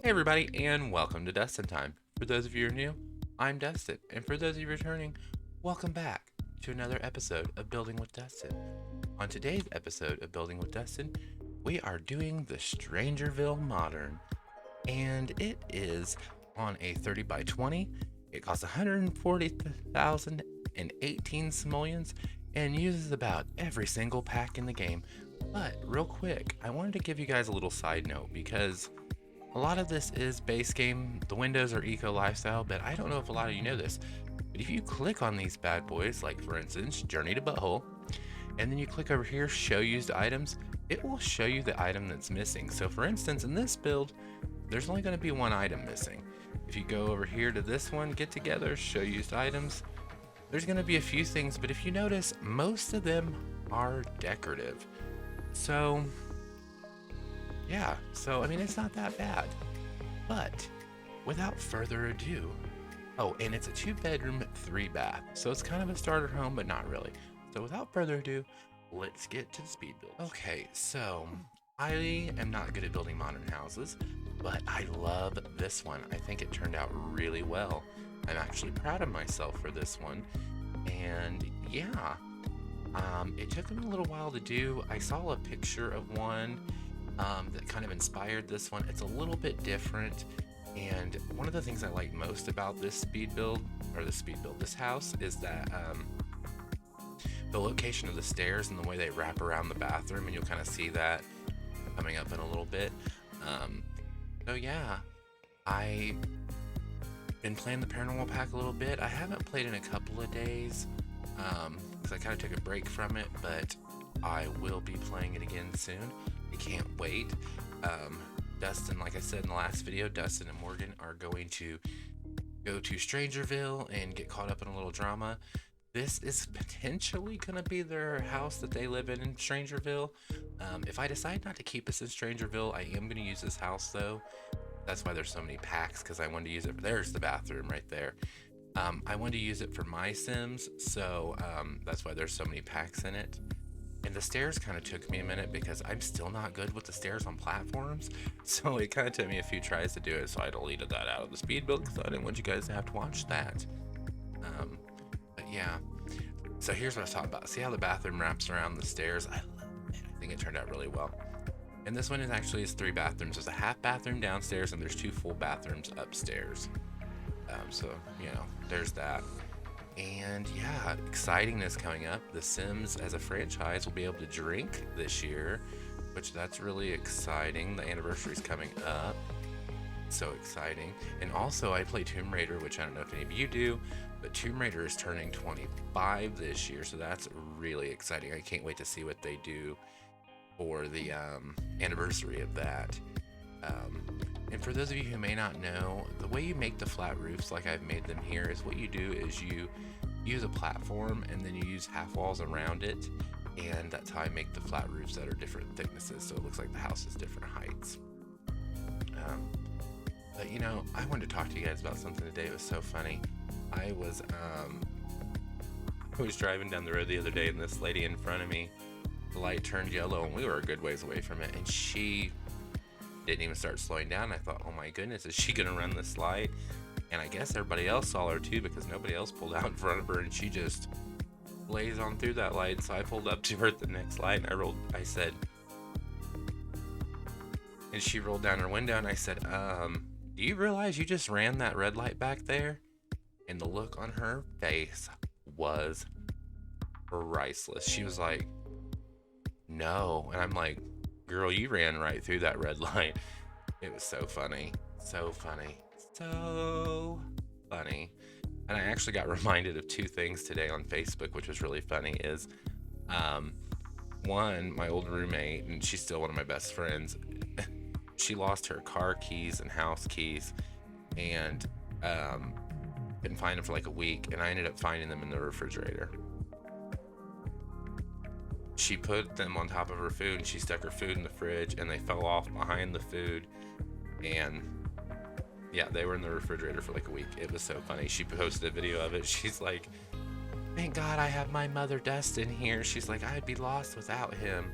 Hey everybody, and welcome to Dustin Time. For those of you who are new, I'm Dustin, and for those of you returning, welcome back to another episode of Building with Dustin. On today's episode of Building with Dustin, we are doing the Strangerville Modern, and it is on a 30 by 20. It costs 140,018 simoleons and uses about every single pack in the game. But real quick, I wanted to give you guys a little side note because a lot of this is base game. The windows are eco lifestyle, but I don't know if a lot of you know this. But if you click on these bad boys, like for instance, Journey to Butthole, and then you click over here, Show Used Items, it will show you the item that's missing. So for instance, in this build, there's only going to be one item missing. If you go over here to this one, Get Together, Show Used Items, there's going to be a few things, but if you notice, most of them are decorative. So yeah, so I mean, it's not that bad. But without further ado, oh, and it's a 2 bedroom, 3 bath. So it's kind of a starter home, but not really. So without further ado, let's get to the speed build. Okay, so I am not good at building modern houses, but I love this one. I think it turned out really well. I'm actually proud of myself for this one. And yeah, it took me a little while to do. I saw a picture of one that kind of inspired this one. It's a little bit different, and one of the things I like most about this this house, is that the location of the stairs and the way they wrap around the bathroom, and you'll kind of see that coming up in a little bit. Um, so yeah, I've been playing the Paranormal Pack a little bit. I haven't played in a couple of days because I kind of took a break from it, but I will be playing it again soon. I can't wait. Dustin, like I said in the last video, Dustin and Morgan are going to go to Strangerville and get caught up in a little drama. This is potentially going to be their house that they live in Strangerville. If I decide not to keep us in Strangerville, I am going to use this house though. That's why there's so many packs, because I wanted to use it. There's the bathroom right there. I wanted to use it for my Sims, so that's why there's so many packs in it. And the stairs kind of took me a minute because I'm still not good with the stairs on platforms. So it kind of took me a few tries to do it. So I deleted that out of the speed build because I didn't want you guys to have to watch that. But yeah. So here's what I was talking about. See how the bathroom wraps around the stairs? I love it. I think it turned out really well. And this one is 3 bathrooms. There's a half bathroom downstairs and there's 2 full bathrooms upstairs. So, there's that. And yeah, excitingness coming up. The Sims as a franchise will be able to drink this year, which that's really exciting. The anniversary is coming up. So exciting. And also, I play Tomb Raider, which I don't know if any of you do, but Tomb Raider is turning 25 this year. So that's really exciting. I can't wait to see what they do for the anniversary of that. And for those of you who may not know, the way you make the flat roofs like I've made them here is what you do is you use a platform and then you use half walls around it, and that's how I make the flat roofs that are different thicknesses, so it looks like the house is different heights. But I wanted to talk to you guys about something today. It was so funny. I was driving down the road the other day, and this lady in front of me, the light turned yellow, and we were a good ways away from it, and she didn't even start slowing down. I thought, oh my goodness, is she gonna run this light? And I guess everybody else saw her too, because nobody else pulled out in front of her, and she just blazed on through that light. So I pulled up to her at the next light, and I said, and she rolled down her window, and I said, do you realize you just ran that red light back there? And the look on her face was priceless. She was like, no. And I'm like, girl, you ran right through that red light. It was so funny. So funny. So funny. And I actually got reminded of 2 things today on Facebook, which was really funny, is one, my old roommate, and she's still one of my best friends, she lost her car keys and house keys, and couldn't find them for like a week, and I ended up finding them in the refrigerator. She put them on top of her food, and she stuck her food in the fridge, and they fell off behind the food, and yeah, they were in the refrigerator for like a week. It was so funny. She posted a video of it. She's like, thank God I have my mother Dustin here. She's like, I'd be lost without him.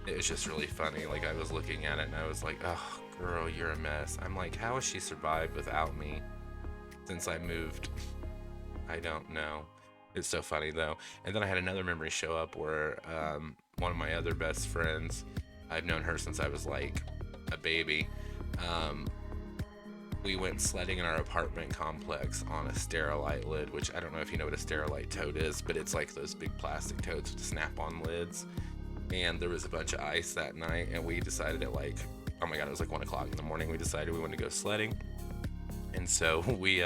it was just really funny. Like, I was looking at it and I was like, oh, girl, you're a mess. I'm like, how has she survived without me since I moved? I don't know. It's so funny though. And then I had another memory show up where one of my other best friends, I've known her since I was like a baby. Um, we went sledding in our apartment complex on a Sterilite lid, which I don't know if you know what a Sterilite tote is, but it's like those big plastic totes with snap-on lids. And there was a bunch of ice that night, and we decided at like, oh my god, it was like 1 o'clock in the morning. We decided we wanted to go sledding, and so we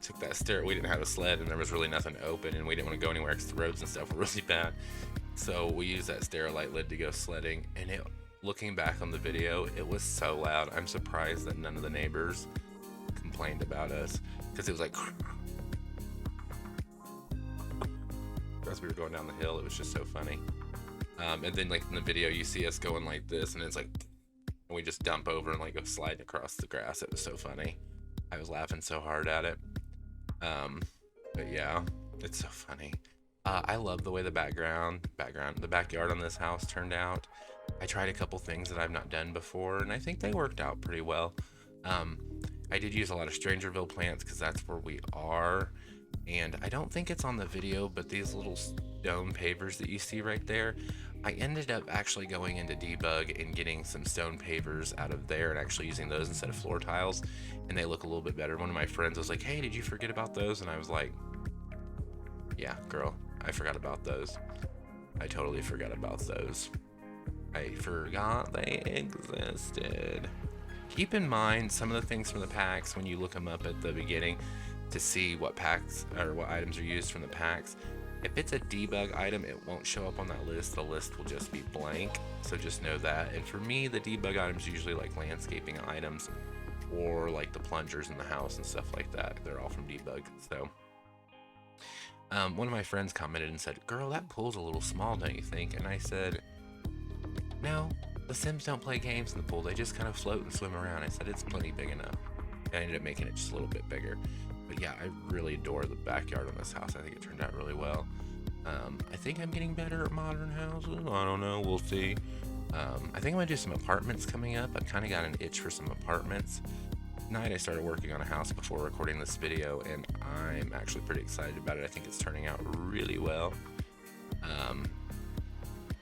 took that stair. We didn't have a sled, and there was really nothing open, and we didn't want to go anywhere because the roads and stuff were really bad. So we used that Sterilite lid to go sledding, and it, looking back on the video, it was so loud. I'm surprised that none of the neighbors complained about us, because it was like as we were going down the hill. It was just so funny. And then like in the video, you see us going like this, and it's like, and we just dump over and like go sliding across the grass. It was so funny. I was laughing so hard at it. But yeah, it's so funny. I love the way the backyard on this house turned out. I tried a couple things that I've not done before, and I think they worked out pretty well. I did use a lot of Strangerville plants because that's where we are. And I don't think it's on the video, but these little stone pavers that you see right there, I ended up actually going into Debug and getting some stone pavers out of there and actually using those instead of floor tiles, and they look a little bit better. One of my friends was like, hey, did you forget about those? And I was like, yeah, girl, I forgot about those. I totally forgot about those. I forgot they existed. Keep in mind some of the things from the packs when you look them up at the beginning to see what packs or what items are used from the packs. If it's a debug item, it won't show up on that list. The list will just be blank, so just know that. And for me, the debug items usually like landscaping items or like the plungers in the house and stuff like that. They're all from debug. So one of my friends commented and said, girl, that pool's a little small, don't you think? And I said, no, the Sims don't play games in the pool. They just kind of float and swim around. I said, it's plenty big enough. I ended up making it just a little bit bigger. But yeah, I really adore the backyard on this house. I think it turned out really well. I think I'm getting better at modern houses. I don't know. We'll see. I think I'm going to do some apartments coming up. I've kind of got an itch for some apartments. Tonight I started working on a house before recording this video, and I'm actually pretty excited about it. I think it's turning out really well.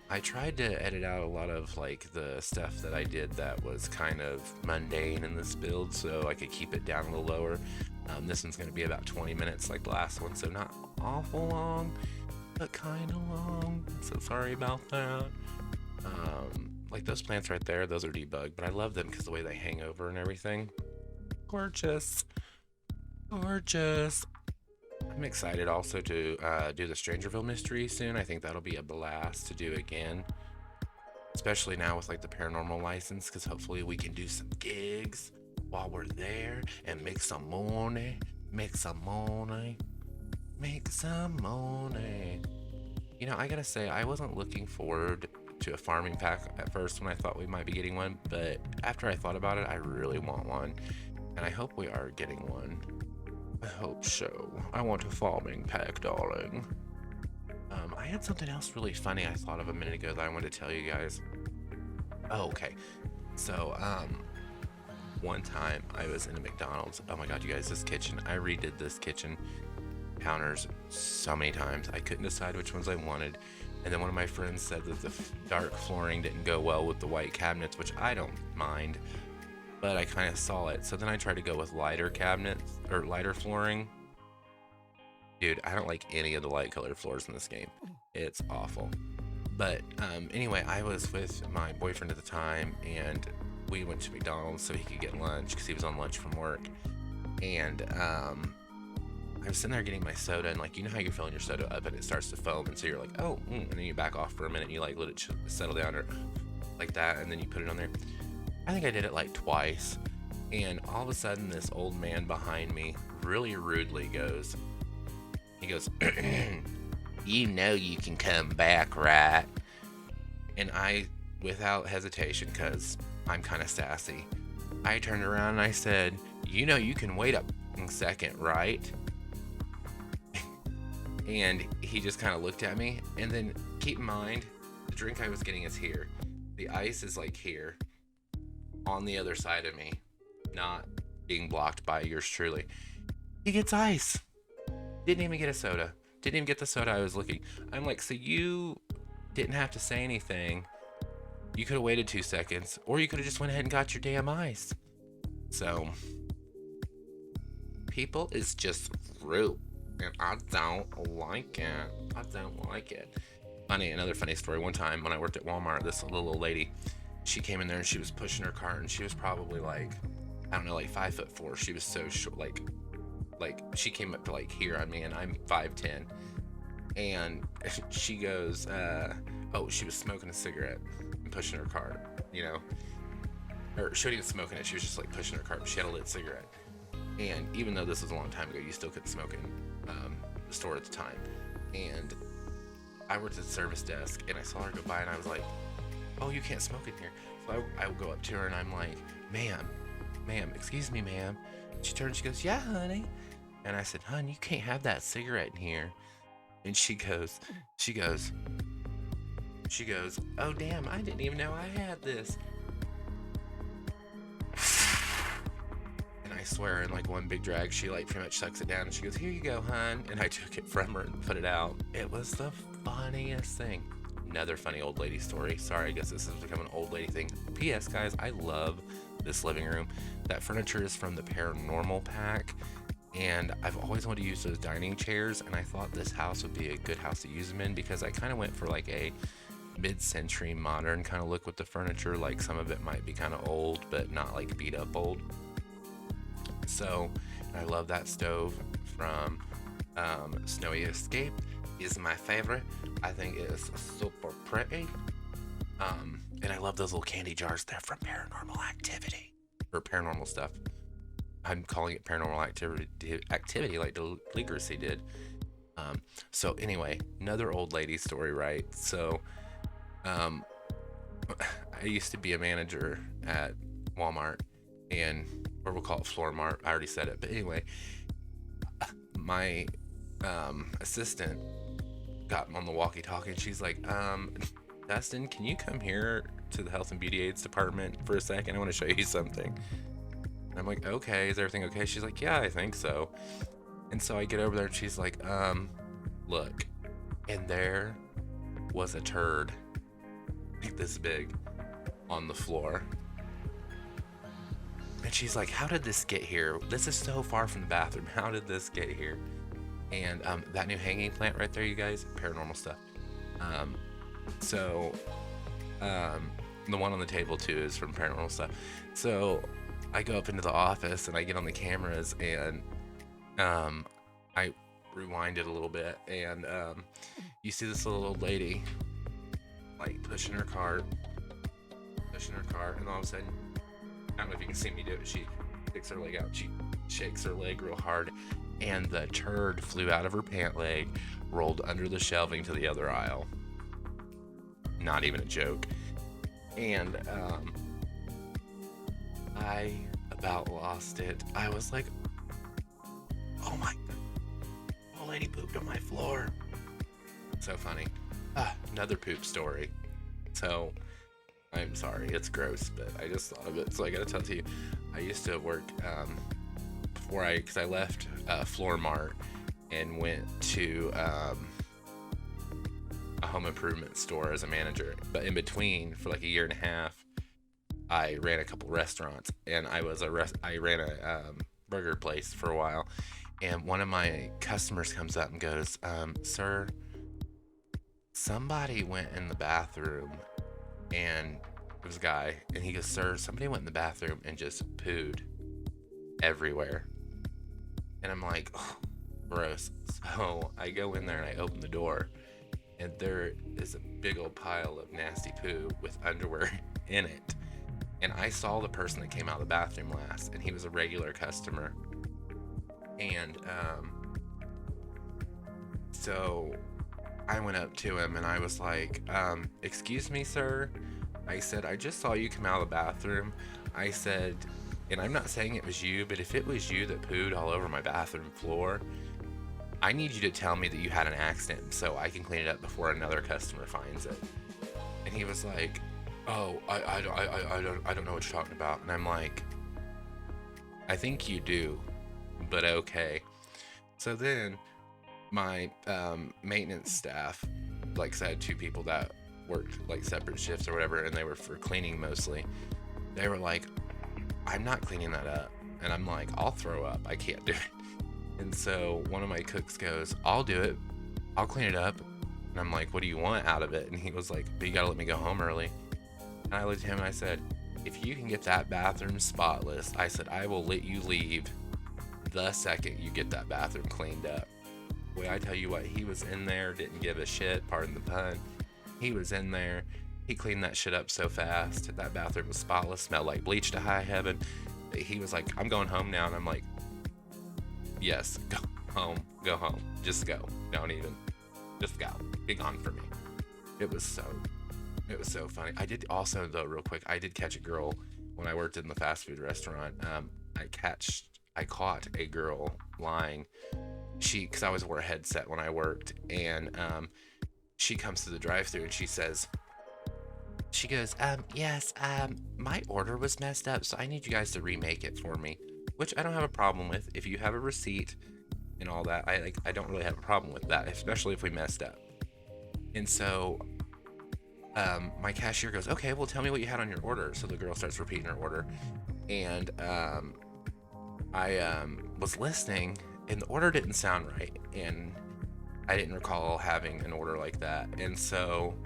I tried to edit out a lot of like the stuff that I did that was kind of mundane in this build so I could keep it down a little lower. This one's going to be about 20 minutes like the last one, so not awful long, but kind of long. So sorry about that. Like those plants right there, those are debugged, but I love them because the way they hang over and everything. Gorgeous. Gorgeous. I'm excited also to do the Strangerville mystery soon. I think that'll be a blast to do again, especially now with like the paranormal license, because hopefully we can do some gigs while we're there and make some money. You know, I gotta say, I wasn't looking forward to a farming pack at first when I thought we might be getting one, but after I thought about it, I really want one, and I hope we are getting one. I hope so. I want a farming pack, darling. I had something else really funny I thought of a minute ago that I wanted to tell you guys. Oh, okay. So, one time I was in a McDonald's. Oh my god, you guys, this kitchen. I redid this kitchen counters so many times. I couldn't decide which ones I wanted. And then one of my friends said that the dark flooring didn't go well with the white cabinets, which I don't mind, but I kind of saw it. So then I tried to go with lighter cabinets or lighter flooring. Dude, I don't like any of the light colored floors in this game. It's awful. But anyway, I was with my boyfriend at the time, and we went to McDonald's so he could get lunch because he was on lunch from work. And I was sitting there getting my soda, and like, you know how you're filling your soda up and it starts to foam, and so you're like, oh, and then you back off for a minute and you like let it settle down or like that, and then you put it on there. I think I did it like twice, and all of a sudden this old man behind me really rudely goes, you know you can come back, right? And I, without hesitation, because I'm kind of sassy, I turned around and I said, you know you can wait a second, right? And he just kind of looked at me, and then keep in mind, drink I was getting is here. The ice is like here, on the other side of me, not being blocked by yours truly. He gets ice. Didn't even get a soda. Didn't even get the soda I was looking. I'm like, so you didn't have to say anything. You could have waited 2 seconds, or you could have just went ahead and got your damn ice. So, people is just rude, and I don't like it. I don't like it. Another funny story. One time when I worked at Walmart, this little old lady, she came in there and she was pushing her cart, and she was probably like, I don't know, like 5'4". She was so short, like she came up to like here on me, and I'm 5'10". And she goes, she was smoking a cigarette and pushing her cart, or she wasn't even smoking it. She was just like pushing her cart, but she had a lit cigarette. And even though this was a long time ago, you still couldn't smoke in the store at the time. And I worked at the service desk, and I saw her go by, and I was like, oh, you can't smoke in here. So I would go up to her, and I'm like, ma'am, excuse me, ma'am. She turns, she goes, yeah, honey. And I said, hon, you can't have that cigarette in here. And she goes, oh, damn, I didn't even know I had this. And I swear, in like one big drag, she like pretty much sucks it down, and she goes, here you go, hon. And I took it from her and put it out. It was the funniest thing. Another funny old lady story. Sorry, I guess this has become an old lady thing. P.S. guys, I love this living room. That furniture is from the Paranormal pack, and I've always wanted to use those dining chairs, and I thought this house would be a good house to use them in, because I kind of went for like a mid-century modern kind of look with the furniture. Like some of it might be kind of old, but not like beat up old. So I love that stove from Snowy Escape. Is my favorite. I think it is super pretty. And I love those little candy jars. They're from Paranormal Activity, or Paranormal Stuff. I'm calling it Paranormal Activity like the Legacy did. So anyway, another old lady story, right? So I used to be a manager at Walmart, or we'll call it Floor Mart. I already said it, but anyway, my assistant got on the walkie-talkie, and she's like, Dustin, can you come here to the Health and Beauty Aids department for a second? I want to show you something. And I'm like, okay, is everything okay? She's like, yeah, I think so. And so I get over there, and she's like, look. And there was a turd this big on the floor. And she's like, how did this get here? This is so far from the bathroom. How did this get here? And that new hanging plant right there, you guys, Paranormal Stuff. The one on the table too is from Paranormal Stuff. So I go up into the office, and I get on the cameras, and I rewind it a little bit, and you see this little old lady like pushing her cart, and all of a sudden, I don't know if you can see me do it, she sticks her leg out, she shakes her leg real hard, and the turd flew out of her pant leg, rolled under the shelving to the other aisle. Not even a joke. And I about lost it. I was like, oh my god, old lady pooped on my floor. So funny. Another poop story. So I'm sorry, it's gross, but I just thought of it, so I gotta tell it to you. I used to work because I left Floor Mart and went to a home improvement store as a manager. But in between, for like a year and a half, I ran a couple restaurants, and I ran a burger place for a while. And one of my customers comes up and goes, sir, somebody went in the bathroom, and it was a guy, and he goes, sir, somebody went in the bathroom and just pooed everywhere. And I'm like, oh, gross. So I go in there and I open the door, and there is a big old pile of nasty poo with underwear in it. And I saw the person that came out of the bathroom last, and he was a regular customer. And so I went up to him, and I was like, excuse me, sir. I said, I just saw you come out of the bathroom. I said, and I'm not saying it was you, but if it was you that pooed all over my bathroom floor, I need you to tell me that you had an accident so I can clean it up before another customer finds it. And he was like, "Oh, I don't know what you're talking about." And I'm like, "I think you do, but okay." So then my maintenance staff, like, 'cause I had two people that worked like separate shifts or whatever, and they were for cleaning mostly. They were like, "I'm not cleaning that up," and I'm like, "I'll throw up. I can't do it." And so one of my cooks goes, "I'll do it. I'll clean it up." And I'm like, "What do you want out of it?" And he was like, "But you gotta let me go home early." And I looked at him and I said, "If you can get that bathroom spotless," I said, "I will let you leave the second you get that bathroom cleaned up." Boy, I tell you what, he was in there, didn't give a shit, pardon the pun. He was in there. He cleaned that shit up so fast. That bathroom was spotless, smelled like bleach to high heaven. He was like, "I'm going home now." And I'm like, "Yes, go home, go home. Just go. Don't even, just go. Be gone for me." It was so funny. I did also, though, real quick, I did catch a girl when I worked in the fast food restaurant. I caught a girl lying. Because I always wore a headset when I worked, and she comes to the drive-thru and she goes, "Yes, my order was messed up, so I need you guys to remake it for me," which I don't have a problem with. If you have a receipt and all that, I don't really have a problem with that, especially if we messed up. And so my cashier goes, "Okay, well, tell me what you had on your order." So the girl starts repeating her order, and I was listening, and the order didn't sound right, and I didn't recall having an order like that. And so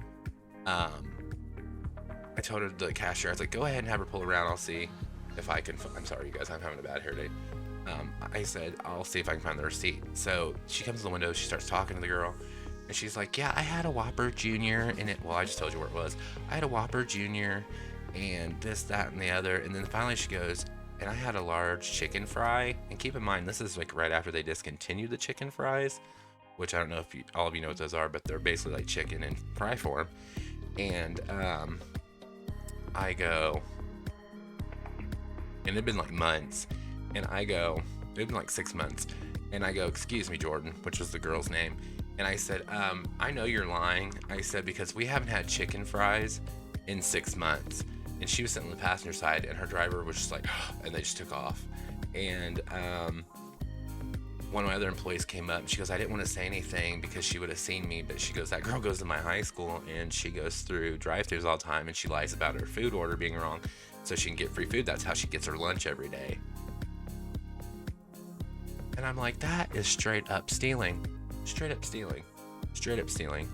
I told her, the cashier, I was like, "Go ahead and have her pull around. I'll see if I can." I'm sorry, you guys, I'm having a bad hair day. I said, "I'll see if I can find the receipt." So she comes to the window, she starts talking to the girl, and she's like, "Yeah, I had a Whopper Junior in it." Well, I just told you where it was. "I had a Whopper Junior and this, that, and the other." And then finally she goes, "And I had a large chicken fry." And keep in mind, this is like right after they discontinued the chicken fries, which I don't know if all of you know what those are, but they're basically like chicken in fry form. And I go, and it'd been like months, and I go, it'd been like 6 months, and I go, "Excuse me, Jordan," which was the girl's name, and I said, "I know you're lying." I said, "Because we haven't had chicken fries in 6 months." And she was sitting on the passenger side, and her driver was just like, and they just took off. And one of my other employees came up, and she goes, "I didn't want to say anything because she would have seen me," but she goes, "That girl goes to my high school, and she goes through drive-thrus all the time, and she lies about her food order being wrong so she can get free food. That's how she gets her lunch every day." And I'm like, that is straight up stealing. Straight up stealing. Straight up stealing.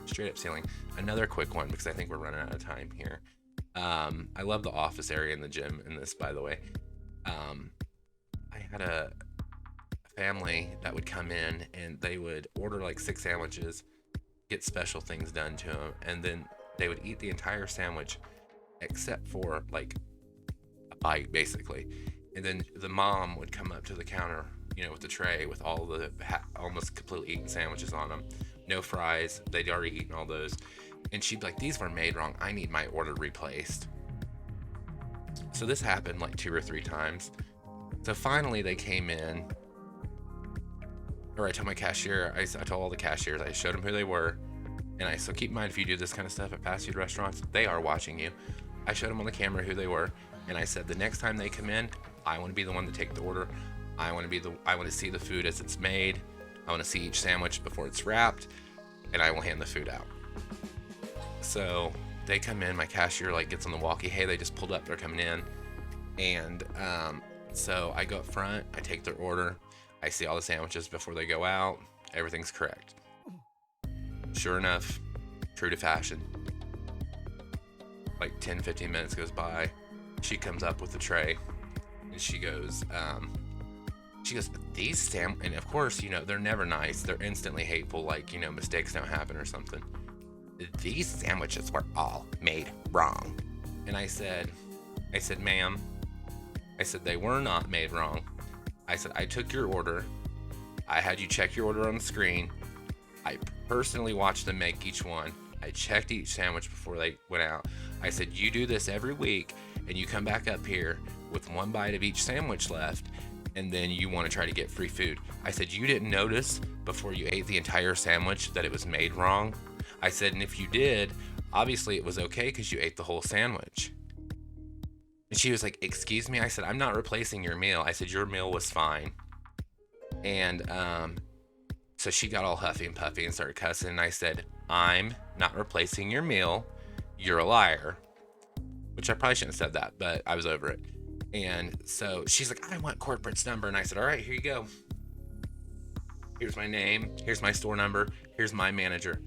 Straight up stealing. Another quick one, because I think we're running out of time here. I love the office area in the gym in this, by the way. I had a family that would come in, and they would order like 6 sandwiches, get special things done to them, and then they would eat the entire sandwich except for like a bite, basically. And then the mom would come up to the counter, with the tray with all the almost completely eaten sandwiches on them, no fries, they'd already eaten all those, and she'd be like, "These were made wrong, I need my order replaced." So this happened like 2 or 3 times. So finally they came in, or I told my cashier, I told all the cashiers, I showed them who they were, and so keep in mind, if you do this kind of stuff at fast food restaurants, they are watching you. I showed them on the camera who they were, and I said, the next time they come in, I want to be the one to take the order. I want to see the food as it's made. I want to see each sandwich before it's wrapped, and I will hand the food out. So they come in, my cashier gets on the walkie, "Hey, they just pulled up, they're coming in." And so I go up front, I take their order, I see all the sandwiches before they go out, everything's correct. Sure enough, true to fashion, like 10-15 minutes goes by, she comes up with the tray, and she goes, "These and of course, they're never nice, they're instantly hateful, mistakes don't happen or something. "These sandwiches were all made wrong." And I said, "Ma'am," I said, "they were not made wrong." I said, "I took your order, I had you check your order on the screen, I personally watched them make each one, I checked each sandwich before they went out. I said, you do this every week, and you come back up here with one bite of each sandwich left, and then you want to try to get free food." I said, "You didn't notice before you ate the entire sandwich that it was made wrong?" I said, "And if you did, Obviously, it was okay because you ate the whole sandwich. And she was like, excuse me? I said, I'm not replacing your meal. I said, your meal was fine. And so she got all huffy and puffy and started cussing. And I said, I'm not replacing your meal. You're a liar. Which I probably shouldn't have said that, but I was over it. And so she's like, I want corporate's number. And I said, all right, here you go. Here's my name. Here's my store number. Here's my manager.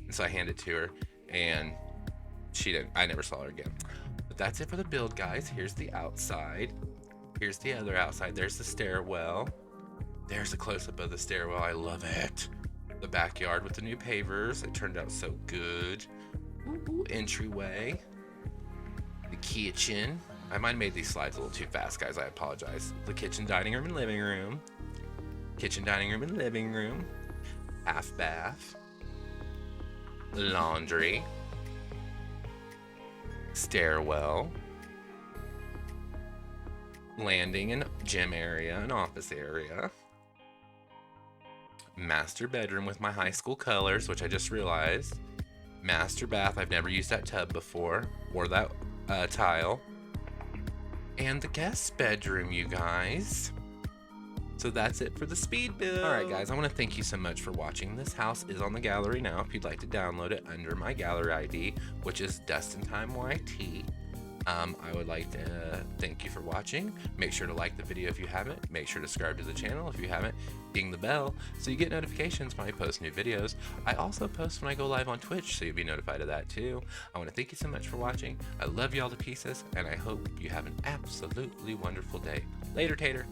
And so I handed it to her. And I never saw her again. But that's it for the build, guys. Here's the outside. Here's the other outside. There's the stairwell. There's a close-up of the stairwell. I love it. The backyard with the new pavers. It turned out so good. Ooh, entryway. The kitchen. I might have made these slides a little too fast, guys. I apologize. The kitchen, dining room, and living room. Kitchen, dining room, and living room. Half bath. Laundry. Stairwell. Landing and gym area and office area. Master bedroom with my high school colors, which I just realized. Master bath. I've never used that tub before, or that tile. And the guest bedroom, you guys. So that's it for the speed build. All right, guys, I want to thank you so much for watching. This house is on the gallery now if you'd like to download it under my gallery ID, which is DustinTimeYT. I would like to thank you for watching. Make sure to like the video if you haven't. Make sure to subscribe to the channel if you haven't. Ding the bell so you get notifications when I post new videos. I also post when I go live on Twitch, so you'll be notified of that too. I want to thank you so much for watching. I love you all to pieces, and I hope you have an absolutely wonderful day. Later, Tater.